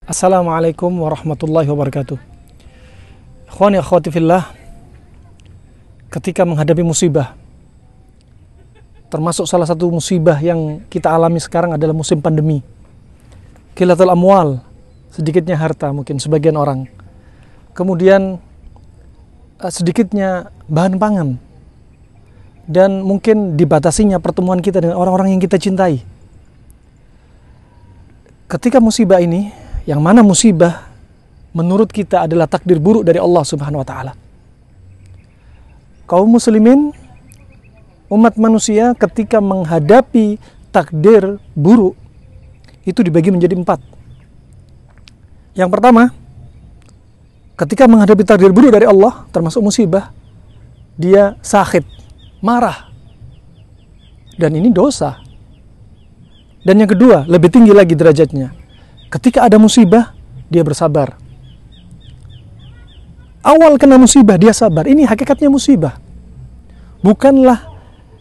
Assalamualaikum warahmatullahi wabarakatuh. Ikhwani akhwati fillah, ketika menghadapi musibah, termasuk salah satu musibah yang kita alami sekarang adalah musim pandemi. Qillatul amwal, sedikitnya harta mungkin sebagian orang. Kemudian sedikitnya bahan pangan. Dan mungkin dibatasinya pertemuan kita dengan orang-orang yang kita cintai. Ketika musibah ini, yang mana musibah menurut kita adalah takdir buruk dari Allah Subhanahu wa taala. Kaum muslimin, umat manusia ketika menghadapi takdir buruk itu dibagi menjadi 4. Yang pertama, ketika menghadapi takdir buruk dari Allah termasuk musibah, dia sakhit, marah. Dan ini dosa. Dan yang kedua, lebih tinggi lagi derajatnya. Ketika ada musibah, dia bersabar. Awal kena musibah, dia sabar. Ini hakikatnya musibah. Bukanlah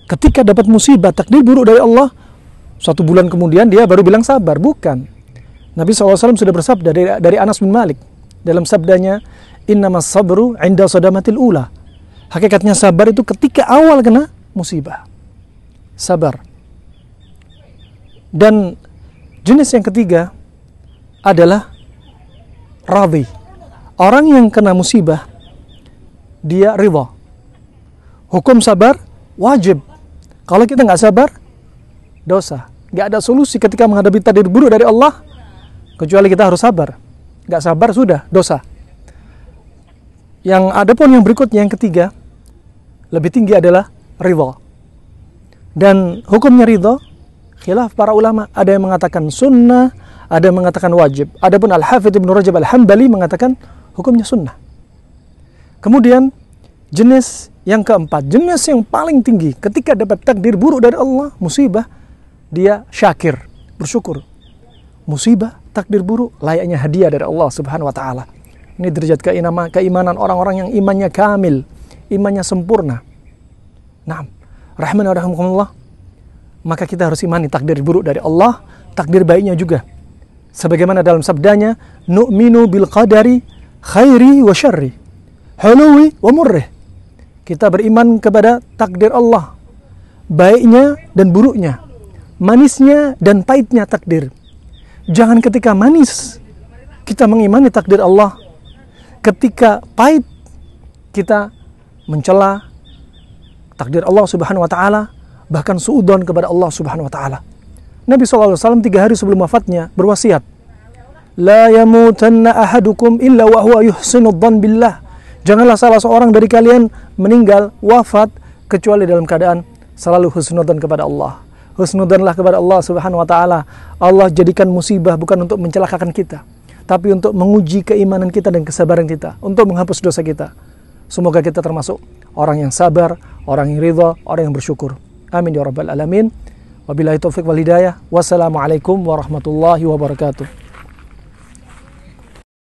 ketika dapat musibah, takdir buruk dari Allah, 1 bulan kemudian dia baru bilang sabar. Bukan. Nabi SAW sudah bersabda dari Anas bin Malik. Dalam sabdanya, innamas sabru inda sadamatil ula. Hakikatnya sabar itu ketika awal kena musibah. Sabar. Dan jenis yang ketiga adalah radhi. Orang yang kena musibah, dia ridha. Hukum sabar wajib. Kalau kita nggak sabar, dosa. Nggak ada solusi ketika menghadapi takdir buruk dari Allah, kecuali kita harus sabar. Nggak sabar sudah dosa. Yang adapun yang berikutnya, yang ketiga, lebih tinggi adalah ridha. Dan hukumnya ridha, khilaf para ulama. Ada yang mengatakan sunnah, ada yang mengatakan wajib. Adapun Al-Hafidz Ibnu Rajab Al-Hambali mengatakan hukumnya sunnah. Kemudian jenis yang keempat, jenis yang paling tinggi ketika dapat takdir buruk dari Allah, musibah, dia syakir, bersyukur. Musibah, takdir buruk, layaknya hadiah dari Allah Subhanahu wa taala. Ini derajat keimanan orang-orang yang imannya kamil, imannya sempurna. Naam, rahman wa rahimakumullah. Maka kita harus imani takdir buruk dari Allah, takdir baiknya juga. Sebagaimana dalam sabdanya, nu'minu bil qadari khairi wa syarri, huluwi wa murrih. Kita beriman kepada takdir Allah, baiknya dan buruknya, manisnya dan pahitnya takdir. Jangan ketika manis kita mengimani takdir Allah, ketika pahit kita mencela takdir Allah Subhanahu wa taala, bahkan suudzon kepada Allah Subhanahu wa taala. Nabi SAW 3 hari sebelum wafatnya berwasiat, la yamutanna ahadukum illa wa huwa yuhsinudzan billah. Janganlah salah seorang dari kalian meninggal, wafat, kecuali dalam keadaan selalu husnudzan kepada Allah. Husnudzanlah kepada Allah Subhanahu wa taala. Allah jadikan musibah bukan untuk mencelakakan kita, tapi untuk menguji keimanan kita dan kesabaran kita, untuk menghapus dosa kita. Semoga kita termasuk orang yang sabar, orang yang ridha, orang yang bersyukur. Amin ya rabbal alamin. Wabillahi taufiq wal hidayah. Wassalamualaikum warahmatullahi wabarakatuh.